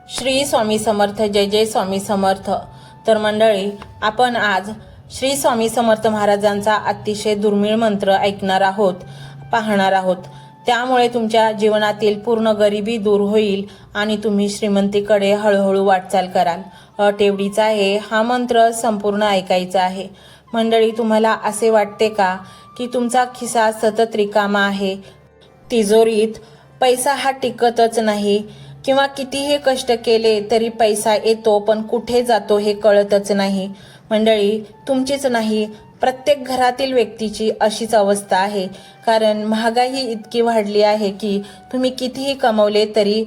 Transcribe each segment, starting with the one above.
श्री स्वामी समर्थ. जय जय स्वामी समर्थ. तर मंडळी, आपण आज श्री स्वामी समर्थ महाराजांचा अतिशय दुर्मिळ मंत्र ऐकणार आहोत, पाहणार आहोत. त्यामुळे तुमच्या जीवनातील पूर्ण गरिबी दूर होईल आणि तुम्ही श्रीमंतीकडे हळूहळू वाटचाल कराल. अट एवढीच आहे, हा मंत्र संपूर्ण ऐकायचा आहे. मंडळी, तुम्हाला असे वाटते का की तुमचा खिसा सतत रिकामा आहे, तिजोरीत पैसा हा टिकतच नाही, किंवा कितीही कष्ट केले तरी पैसा येतो पण कुठे जातो हे कळतच नाही? मंडळी, तुमचीच नाही, प्रत्येक घरातील व्यक्तीची अशीच अवस्था आहे. कारण महागाई इतकी वाढली आहे की तुम्ही कितीही कमवले तरी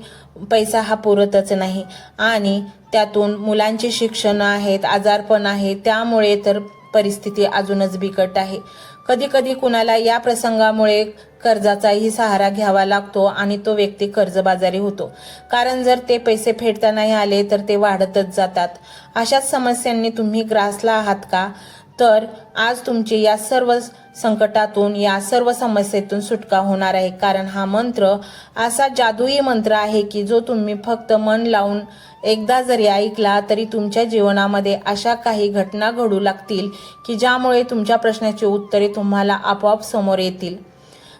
पैसा हा पुरतच नाही. आणि त्यातून मुलांचे शिक्षण आहेत, आजारपण आहे, त्यामुळे तर परिस्थिती अजूनच बिकट आहे. कधी कधी कुणाला या प्रसंगामुळे कर्जाचाही सहारा घ्यावा लागतो आणि तो व्यक्ती कर्जबाजारी होतो. कारण जर ते पैसे फेडता नाही आले तर ते वाढतच जातात. अशाच समस्यांनी तुम्ही ग्रासला आहात का? तर आज तुमची या सर्व संकटातून, या सर्व समस्येतून सुटका होणार आहे. कारण हा मंत्र असा जादुई मंत्र आहे की जो तुम्ही फक्त मन लावून एकदा जरी ऐकला तरी तुमच्या जीवनामध्ये अशा काही घटना घडू लागतील की ज्यामुळे तुमच्या प्रश्नाची उत्तरे तुम्हाला आपोआप समोर येतील.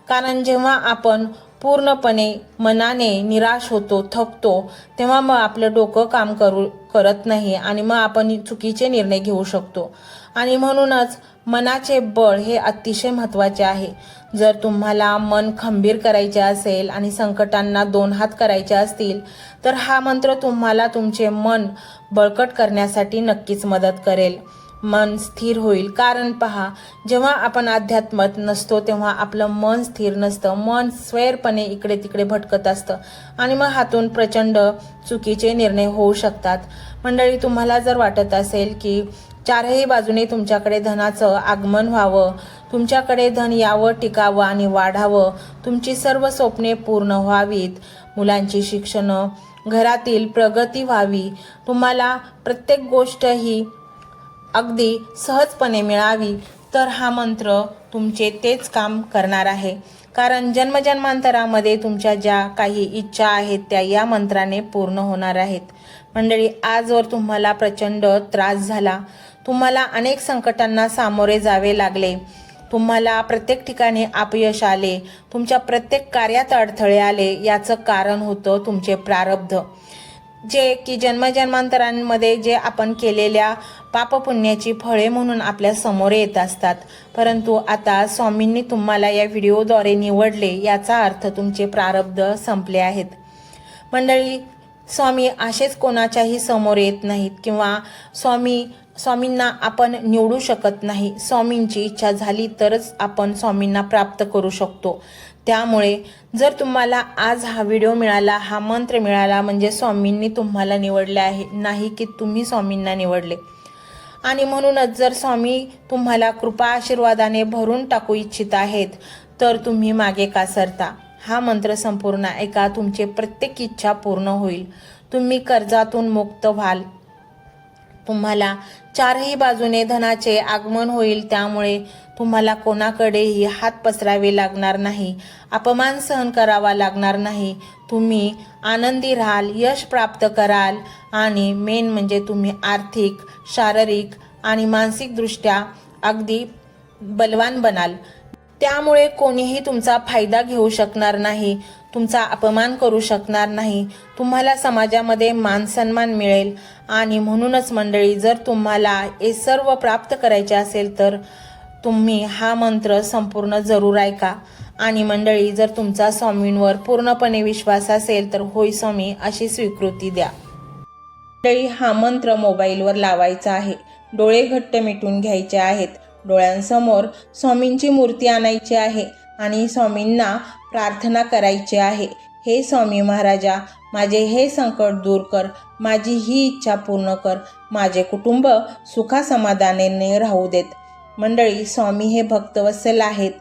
कारण जेव्हा आपण पूर्णपणे मनाने निराश होतो, थकतो, तेव्हा मग आपलं डोकं काम करत नाही आणि मग आपण चुकीचे निर्णय घेऊ शकतो. आणि म्हणूनच मनाचे बळ हे अतिशय महत्त्वाचे आहे. जर तुम्हाला मन खंबीर करायचे असेल आणि संकटांना 2 हात करायचे असतील तर हा मंत्र तुम्हाला तुमचे मन बळकट करण्यासाठी नक्कीच मदत करेल. मन स्थिर होईल. कारण पहा, जेव्हा आपण अध्यात्मात नसतो तेव्हा आपलं मन स्थिर नसतं. मन स्वैरपणे इकडे तिकडे भटकत असतं आणि मग हातून प्रचंड चुकीचे निर्णय होऊ शकतात. मंडळी, तुम्हाला जर वाटत असेल की चारही बाजूने तुमच्याकडे धनाचं आगमन व्हावं, तुमच्याकडे धन यावं, टिकावं आणि वाढावं, तुमची सर्व स्वप्ने पूर्ण व्हावीत, मुलांची शिक्षणं, घरातील प्रगती व्हावी, तुम्हाला प्रत्येक गोष्ट ही अगदी सहजपणे मिळावी, तर हा मंत्र तुमचे तेच काम करणार आहे. कारण जन्मजन्मांतरामध्ये तुमच्या ज्या काही इच्छा आहेत त्या या मंत्राने पूर्ण होणार आहेत. मंडळी, आजवर तुम्हाला प्रचंड त्रास झाला, तुम्हाला अनेक संकटांना सामोरे जावे लागले, तुम्हाला प्रत्येक ठिकाणी अपयश आले, तुमच्या प्रत्येक कार्यात अडथळे आले, याचं कारण होतं तुमचे प्रारब्ध, जे की जन्मजन्मांतरांमध्ये जे आपण केलेल्या पापपुण्याची फळे म्हणून आपल्या समोर येत असतात. परंतु आता स्वामींनी तुम्हाला या व्हिडिओद्वारे निवडले, याचा अर्थ तुमचे प्रारब्ध संपले आहेत. मंडळी, स्वामी असेच कोणाच्याही समोर येत नाहीत किंवा स्वामींना आपण निवडू शकत नाही. स्वामींची इच्छा झाली तरच आपण स्वामींना प्राप्त करू शकतो. त्यामुळे जर तुम्हाला आज हा व्हिडिओ मिळाला, हा मंत्र मिळाला, म्हणजे स्वामींनी तुम्हाला निवडले आहे, नाही की तुम्ही स्वामींना निवडले. आणि म्हणूनच जर स्वामी तुम्हाला कृपा आशीर्वादाने भरून टाकू इच्छित आहेत तर तुम्ही मागे का सरता? हा मंत्र संपूर्ण ऐका, तुमचे प्रत्येक इच्छा पूर्ण होईल, तुम्ही कर्जातून मुक्त व्हाल, तुम्हाला चारही बाजूने धनाचे आगमन होईल. त्यामुळे तुम्हाला कोणाकडेही हात पसरावे लागणार नाही, अपमान सहन करावा लागणार नाही, तुम्ही आनंदी राहाल, यश प्राप्त कराल आणि मेन म्हणजे तुम्ही आर्थिक, शारीरिक आणि मानसिकदृष्ट्या अगदी बलवान बनाल. त्यामुळे कोणीही तुमचा फायदा घेऊ शकणार नाही, तुमचा अपमान करू शकणार नाही, तुम्हाला समाजामध्ये मानसन्मान मिळेल. आणि म्हणूनच मंडळी, जर तुम्हाला हे सर्व प्राप्त करायचे असेल तर तुम्ही हा मंत्र संपूर्ण जरूर ऐका. आणि मंडळी, जर तुमचा स्वामींवर पूर्णपणे विश्वास असेल तर होय स्वामी अशी स्वीकृती द्या. मंडळी, हा मंत्र मोबाईलवर लावायचा आहे, डोळे घट्ट मिटून घ्यायचे आहेत, डोळ्यांसमोर स्वामींची मूर्ती आणायची आहे आणि स्वामींना प्रार्थना करायची आहे. हे स्वामी महाराजा, माझे हे संकट दूर कर, माझी ही इच्छा पूर्ण कर, माझे कुटुंब सुखासमाधानाने राहू देत. मंडळी, स्वामी हे भक्तवत्सल आहेत,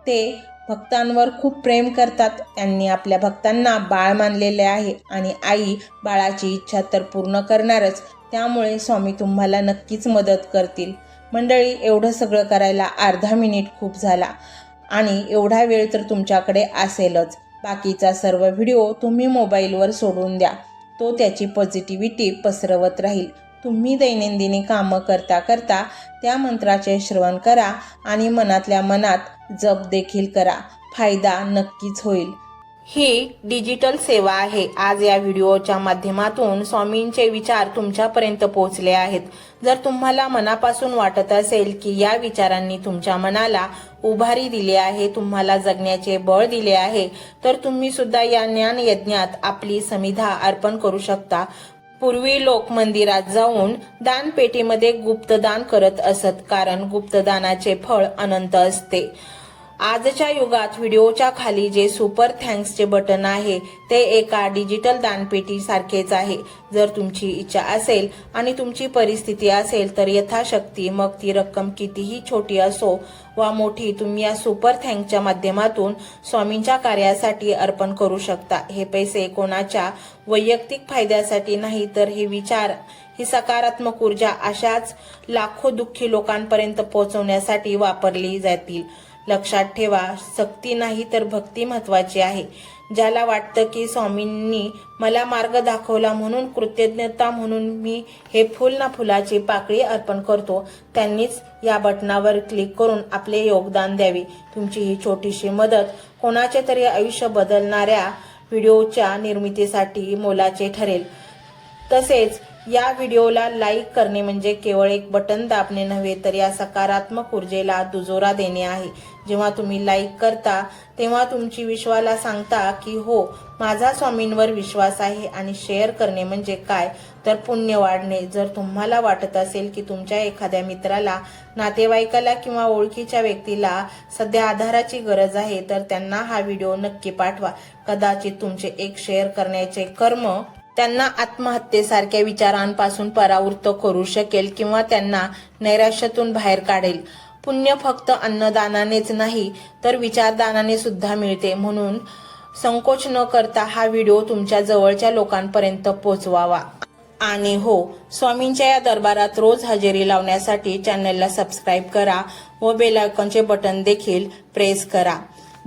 ते भक्तांवर खूप प्रेम करतात. त्यांनी आपल्या भक्तांना बाळ मानलेले आहे आणि आई बाळाची इच्छा तर पूर्ण करणारच. त्यामुळे स्वामी तुम्हाला नक्कीच मदत करतील. मंडळी, एवढं सगळं करायला अर्धा मिनिट खूप झाला आणि एवढा वेळ तर तुमच्याकडे असेलच. बाकीचा सर्व व्हिडिओ तुम्ही मोबाईलवर सोडून द्या. तो त्याची पॉझिटिव्हिटी पसरवत राहील. तुम्ही दैनंदिनी कामं करता करता त्या मंत्राचे श्रवण करा आणि मनातल्या मनात जप देखील करा. फायदा नक्कीच होईल. ही डिजिटल सेवा आहे. आज या व्हिडिओच्या माध्यमातून स्वामींचे विचार तुमच्यापर्यंत पोहोचले आहेत. जर तुम्हाला मनापासून वाटत असेल की या विचारांनी तुमच्या मनाला उभारी दिली आहे, तुम्हाला जगण्याचे बळ दिले आहे, तर तुम्ही सुद्धा या ज्ञान यज्ञात आपली समिधा अर्पण करू शकता. पूर्वी लोक मंदिरात जाऊन दानपेटीमध्ये गुप्तदान करत असत, कारण गुप्तदानाचे फळ अनंत असते. आजच्या युगात व्हिडिओच्या खाली जे सुपर थँक्सचे बटन आहे ते एका डिजिटल दानपेटी सारखेच आहे. जर तुमची इच्छा असेल आणि तुमची परिस्थिती असेल तर यथाशक्ती, मग ती रक्कम कितीही छोटी असो वा मोठी, तुम्ही या सुपर थँक्सच्या माध्यमातून स्वामींच्या कार्यासाठी अर्पण करू शकता. हे पैसे कोणाच्या वैयक्तिक फायद्यासाठी नाही, तर हे विचार, ही सकारात्मक ऊर्जा अशाच लाखो दुःखी लोकांपर्यंत पोहोचवण्यासाठी वापरली जातील. लक्षात ठेवा, सक्ती नाही तर भक्ती महत्वाची आहे. ज्याला वाटतं की स्वामींनी मला मार्ग दाखवला म्हणून कृतज्ञता म्हणून मी हे फुल ना फुलाची पाकळी अर्पण करतो, त्यांनीच या बटनावर क्लिक करून आपले योगदान द्यावे. तुमची ही छोटीशी मदत कोणाचे तरी आयुष्य बदलणाऱ्या व्हिडिओच्या निर्मितीसाठी मोलाचे ठरेल. तसेच या व्हिडिओला लाईक करणे म्हणजे केवळ एक बटन दाबणे नव्हे, तर या सकारात्मक ऊर्जेला दुजोरा देणे आहे. जेव्हा तुम्ही लाईक करता तेव्हा तुमची विश्वाला सांगता की हो, माझा स्वामींवर विश्वास आहे. आणि शेअर करणे म्हणजे काय, तर पुण्य वाढणे. जर तुम्हाला वाटत असेल की तुमच्या एखाद्या मित्राला, नातेवाईकाला किंवा ओळखीच्या व्यक्तीला सध्या आधाराची गरज आहे, तर त्यांना हा व्हिडिओ नक्की पाठवा. कदाचित तुमचे एक शेअर करण्याचे कर्म त्यांना आत्महत्येसारख्या विचारांपासून परावृत्त करू शकेल किंवा त्यांना नैराश्यातून बाहेर काढेल. पुण्य फक्त अन्नदानानेच नाही तर विचारदानाने सुद्धा मिळते. म्हणून संकोच न करता हा व्हिडिओ तुमच्या जवळच्या लोकांपर्यंत पोहोचवावा. आणि हो, स्वामींच्या या दरबारात रोज हजेरी लावण्यासाठी चॅनलला सबस्क्राईब करा व बेल आयकॉनचे बटन देखील प्रेस करा.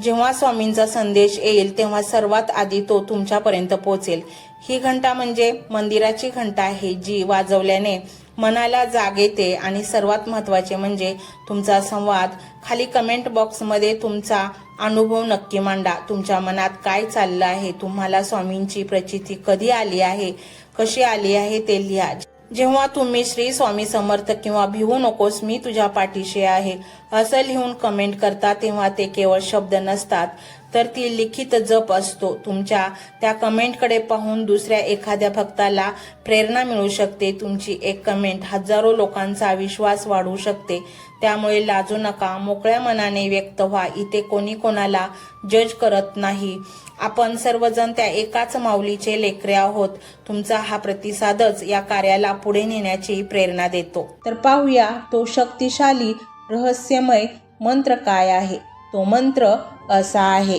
जेव्हा स्वामींचा संदेश येईल तेव्हा सर्वात आधी तो तुमच्यापर्यंत पोहोचेल. ही घंटा म्हणजे मंदिराची घंटा आहे, जी वाजवल्याने मनाला जाग येते. आणि सर्वात महत्त्वाचे म्हणजे तुमचा संवाद. खाली कमेंट बॉक्समध्ये तुमचा अनुभव नक्की मांडा. तुमच्या मनात काय चाललं आहे, तुम्हाला स्वामींची प्रचिती कधी आली आहे, कशी आली आहे ते लिहा. जेव्हा तुम्ही श्री स्वामी समर्थ किंवा भिवू नकोस मी तुझ्या पाठीशी आहे असं लिहून कमेंट करता, तेव्हा ते केवळ शब्द नसतात, तर ती लिखित जप असतो. तुमच्या त्या कमेंटकडे पाहून दुसऱ्या एखाद्या भक्ताला प्रेरणा मिळू शकते. तुमची एक कमेंट हजारो लोकांचा विश्वास वाढवू शकते. त्यामुळे लाजू नका, मोकळ्या मनाने व्यक्त व्हा. इथे कोणी कोणाला जज करत नाही. आपण सर्वजण त्या एकाच माऊलीचे लेकरे आहोत. तुमचा हा प्रतिसादच या कार्याला पुढे नेण्याची प्रेरणा देतो. तर पाहूया तो शक्तिशाली रहस्यमय मंत्र काय आहे. तो मंत्र असा आहे.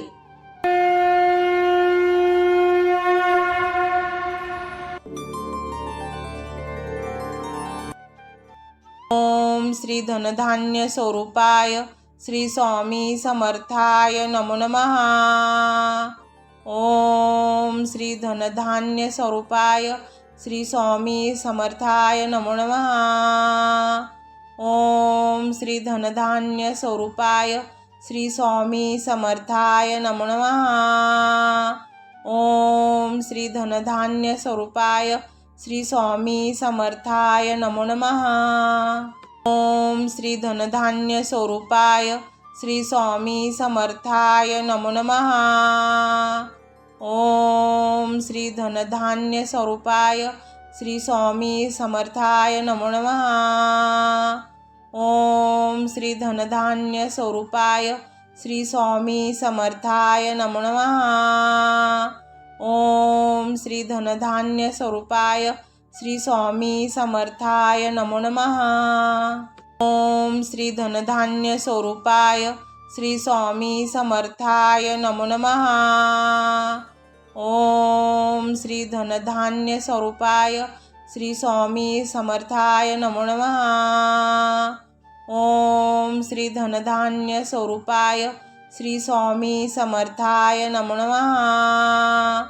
ओम श्री धनधान्य स्वरूपाय श्री स्वामी समर्थाय नमो नमः. ओम श्री धनधान्य स्वरूपाय श्री स्वामी समर्थाय नमो नमः. ओम श्री धनधान्य स्वरूपाय श्री स्वामी समर्थाय नमो नमः. ओम श्री धनधान्य स्वरूपाय श्री स्वामी समर्थाय नमो नमः. ओम श्री धनधान्य स्वरूपाय श्री स्वामी समर्थाय नमो नमः. ओम श्री धनधान्य स्वरूपाय श्री स्वामी समर्थाय नमो नमः. ओम श्री धनधान्य स्वरूपाय श्री स्वामी समर्थाय नमो नमः. ओम श्री धनधान्य स्वरूपाय श्री स्वामी समर्थाय नमो नमः. ओम श्री धनधान्य स्वरूपाय श्री स्वामी समर्थाय नमो नमः. ओम श्री धनधान्य स्वरूपाय श्री स्वामी समर्थाय नमो नमः. ओम श्री धनधान्य स्वरूपाय श्री स्वामी समर्थाय नमो नमः.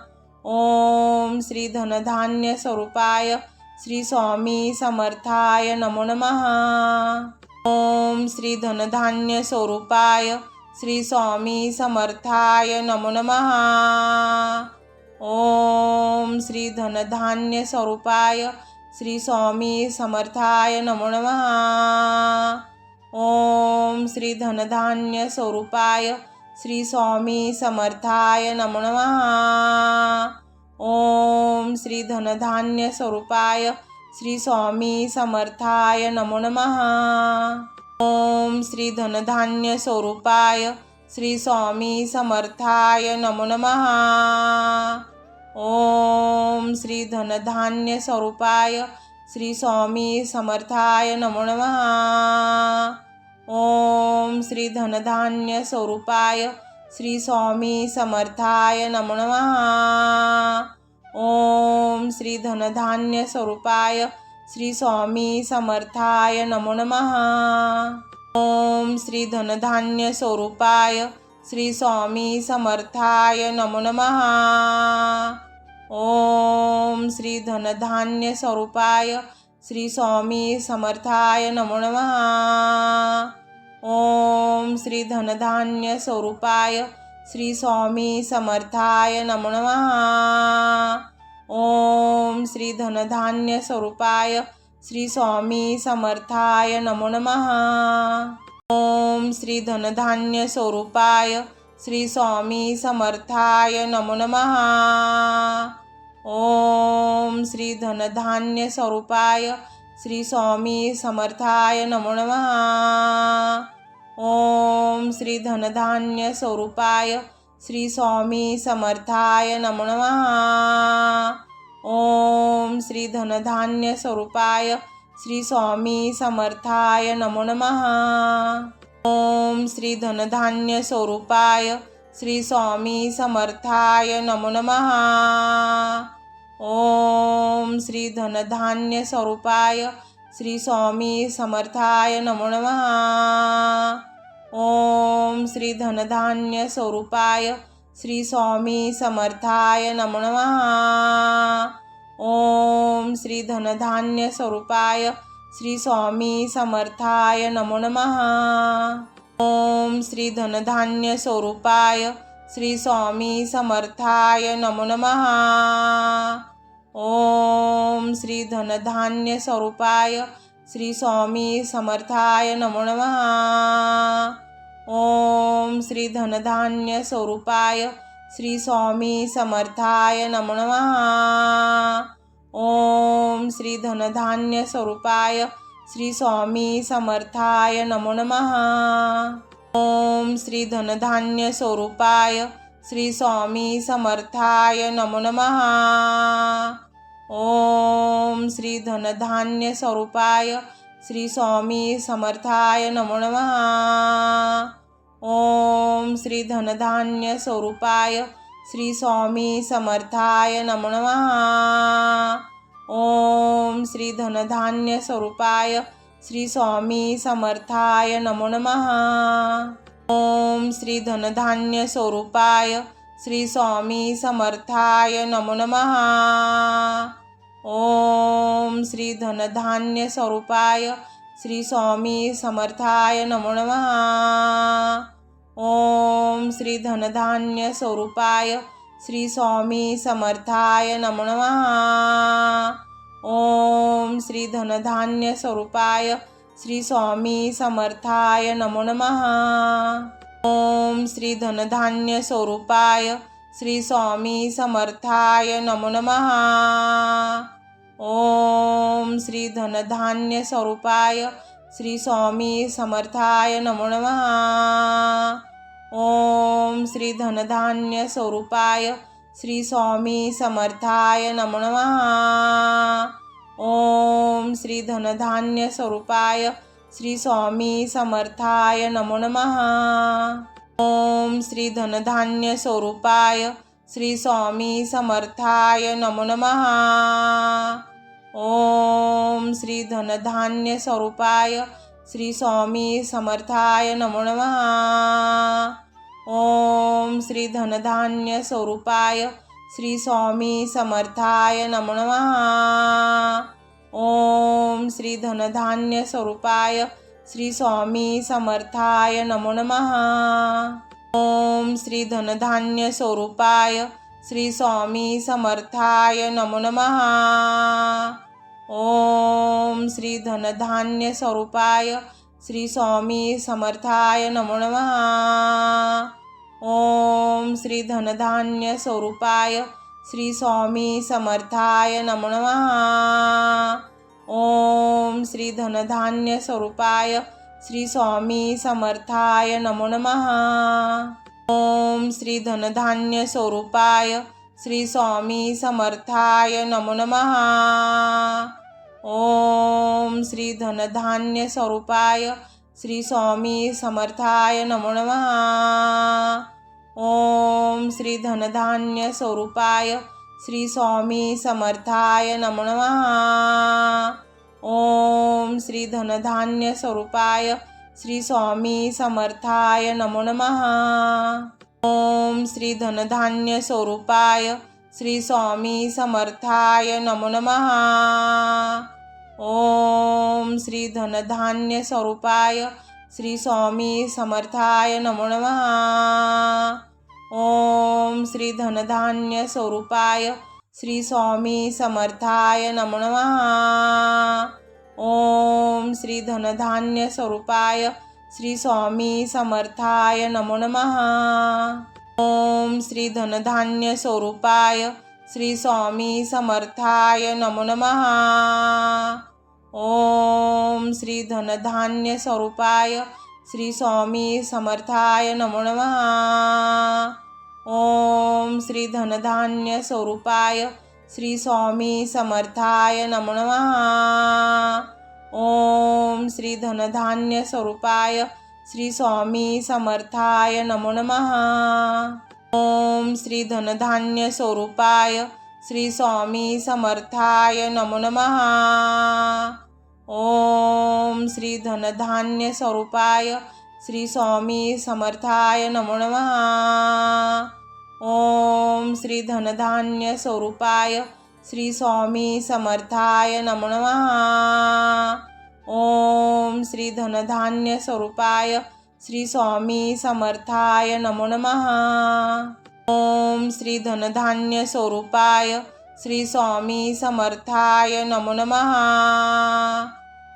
ओम श्री धनधान्य स्वरूपाय श्री स्वामी समर्थाय नमो नमः। ओम श्री धनधान्य स्वरूपाय श्री स्वामी समर्थाय नमो नमः। ओम श्री धनधान्य स्वरूपाय श्री स्वामी समर्थाय नमो नमः। ओम श्री धनधान्य स्वरूपाय श्री स्वामी समर्थाय नमो नमः। ओम श्री धनधान्य स्वरूपाय श्री स्वामी समर्थाय नमो नमः। ओम श्री धनधान्य स्वरूपाय श्री स्वामी समर्थाय नमो नमः। ओम श्री धनधान्य स्वरूपाय श्री स्वामी समर्थाय नमो नमः। ओम श्री धनधान्य स्वरूपाय श्री स्वामी समर्थाय नमो नमः। ओम श्री धनधान्य स्वरूपाय श्री स्वामी समर्थाय नमो नमः। ओम श्री धनधान्य स्वरूपाय श्री स्वामी समर्थाय नमो नमः। ओम श्री धनधान्य स्वरूपाय श्री स्वामी समर्थाय नमो नमः। ओम श्री धनधान्य स्वरूपाय श्री स्वामी समर्थाय नमो नमः। ओम श्री धनधान्य स्वरूपाय श्री स्वामी समर्थाय नमो नमः। ओम श्री धनधान्य स्वरूपाय श्री स्वामी समर्थाय नमो नमः। ओम श्री धनधान्य स्वरूपाय श्री स्वामी समर्थाय नमो नमः। ओम श्री धनधान्य स्वरूपाय श्री स्वामी समर्थाय नमो नमः। ओम श्री धनधान्य स्वरूपाय श्री स्वामी समर्थाय नमो नमः। ओम श्री धनधान्य स्वरूपाय श्री स्वामी समर्थाय नमो नमः। ओम श्री धनधान्य स्वरूपाय श्री स्वामी समर्थाय नमो नमः। ओम श्री धनधान्य स्वरूपाय श्री स्वामी समर्थाय नमो नमः। ओम श्री धनधान्य स्वरूपाय श्री स्वामी समर्थाय नमो नमः। ओम श्री धनधान्य स्वरूपाय श्री स्वामी समर्थाय नमो नमः। ओम श्री धनधान्य स्वरूपाय श्री स्वामी समर्थाय नमो नमः। ओम श्री धनधान्य स्वरूपाय श्री स्वामी समर्थाय नमो नमः। ओम श्री धनधान्य स्वरूपाय श्री स्वामी समर्थाय नमो नमः। ओम श्री धनधान्य स्वरूपाय श्री स्वामी समर्थाय नमो नमः। ओम श्री धनधान्य स्वरूपाय श्री स्वामी समर्थाय नमो नमः। ओम श्री धनधान्य स्वरूपाय श्री स्वामी समर्थाय नमो नमः। ओम श्री धनधान्य स्वरूपाय श्री स्वामी समर्थाय नमो नमः। ओम श्री धनधान्य स्वरूपाय श्री स्वामी समर्थाय नमो नमः। ओम श्री धनधान्य स्वरूपाय श्री स्वामी समर्थाय नमो नमः। ओम श्री धनधान्य स्वरूपाय श्री स्वामी समर्थाय नमो नमः। ओम श्री धनधान्य स्वरूपाय श्री स्वामी समर्थाय नमो नमः। ओम श्री धनधान्य स्वरूपाय श्री स्वामी समर्थाय नमो नमः। ओम श्री धनधान्य स्वरूपाय श्री स्वामी समर्थाय नमो नमः। ओम श्री धनधान्य स्वरूपाय श्री स्वामी समर्थाय नमो नमः। ओम श्री धनधान्य स्वरूपाय श्री स्वामी समर्थाय नमो नमः। ओम श्री धनधान्य स्वरूपाय श्री स्वामी समर्थाय नमो नमः। ओम श्री धनधान्य स्वरूपाय श्री स्वामी समर्थाय नमो नमः। ओम श्री धनधान्य स्वरूपाय श्री स्वामी समर्थाय नमो नमः। ओम श्री धनधान्य स्वरूपाय श्री स्वामी समर्थाय नमो नमः। ओम श्री धनधान्य स्वरूपाय श्री स्वामी समर्थाय नमो नमः। ओम श्री धनधान्य स्वरूपाय श्री स्वामी समर्थाय नमो नमः। ओम श्री धनधान्य स्वरूपाय श्री स्वामी समर्थाय नमो नमः। ओम श्री धनधान्य स्वरूपाय श्री स्वामी समर्थाय नमो नमः। ओम श्री धनधान्य स्वरूपाय श्री स्वामी समर्थाय नमो नमः। ओम श्री धनधान्य स्वरूपाय श्री स्वामी समर्थाय नमो नमः। ओम श्री धनधान्य स्वरूपाय श्री स्वामी समर्थाय नमो नमः। ओम श्री धनधान्य स्वरूपाय श्री स्वामी समर्थाय नमो नमः। ओम श्री धनधान्य स्वरूपाय श्री स्वामी समर्थाय नमो नमः। ओम श्री धनधान्य स्वरूपाय श्री स्वामी समर्थाय नमो नमः। ओम श्री धनधान्य स्वरूपाय श्री स्वामी समर्थाय नमो नमः। ओम श्री धनधान्य स्वरूपाय श्री स्वामी समर्थाय नमो नमः। ओम श्री धनधान्य स्वरूपाय श्री स्वामी समर्थाय नमो नमः। ओम श्री धनधान्य स्वरूपाय श्री स्वामी समर्थाय नमो नमः। ओम श्री धनधान्य स्वरूपाय श्री स्वामी समर्थाय नमो नमः। ओम श्री धनधान्य स्वरूपाय श्री स्वामी समर्थाय नमो नमः। ओम श्री धनधान्य स्वरूपाय श्री स्वामी समर्थाय नमो नमः। ओम श्री धनधान्य स्वरूपाय श्री स्वामी समर्थाय नमो नमः। ओम श्री धनधान्य स्वरूपाय श्री स्वामी समर्थाय नमो नमः। ओम श्री धनधान्य स्वरूपाय श्री स्वामी समर्थाय नमो नमः। ओम श्री धनधान्य स्वरूपाय श्री स्वामी समर्थाय नमो नमः।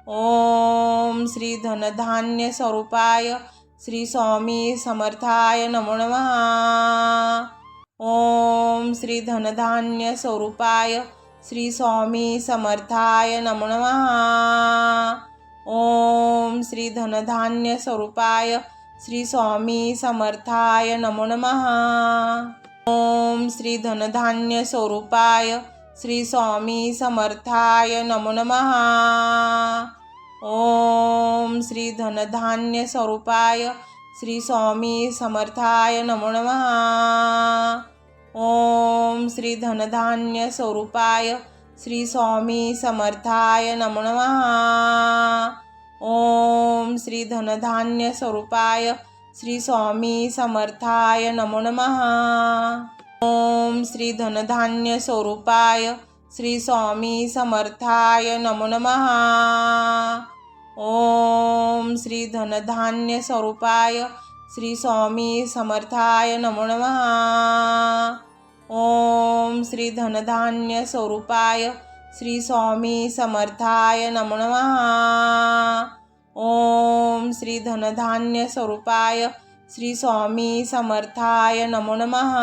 ओम श्री धनधान्य स्वरूपाय श्री स्वामी समर्थाय नमो नमः। ओम श्री धनधान्य स्वरूपाय श्री स्वामी समर्थाय नमो नमः। ओम श्री धनधान्य स्वरूपाय श्री स्वामी समर्थाय नमो नमः। ओम श्री धनधान्य स्वरूपाय श्री स्वामी समर्थाय नमो नमः। ओम श्री धनधान्य स्वरूपाय श्री स्वामी समर्थाय नमो नमः। ओम श्री धनधान्य स्वरूपाय श्री स्वामी समर्थाय नमो नमः। ओम श्री धनधान्य स्वरूपाय श्री स्वामी समर्थाय नमो नमः। ओम श्री धनधान्य स्वरूपाय श्री स्वामी समर्थाय नमो नमः। ओम श्री धनधान्य स्वरूपाय श्री स्वामी समर्थाय नमो नमः। ओम श्री धनधान्य स्वरूपाय श्री स्वामी समर्थाय नमो नमः। ओम श्री धनधान्य स्वरूपाय श्री स्वामी समर्थाय नमो नमः।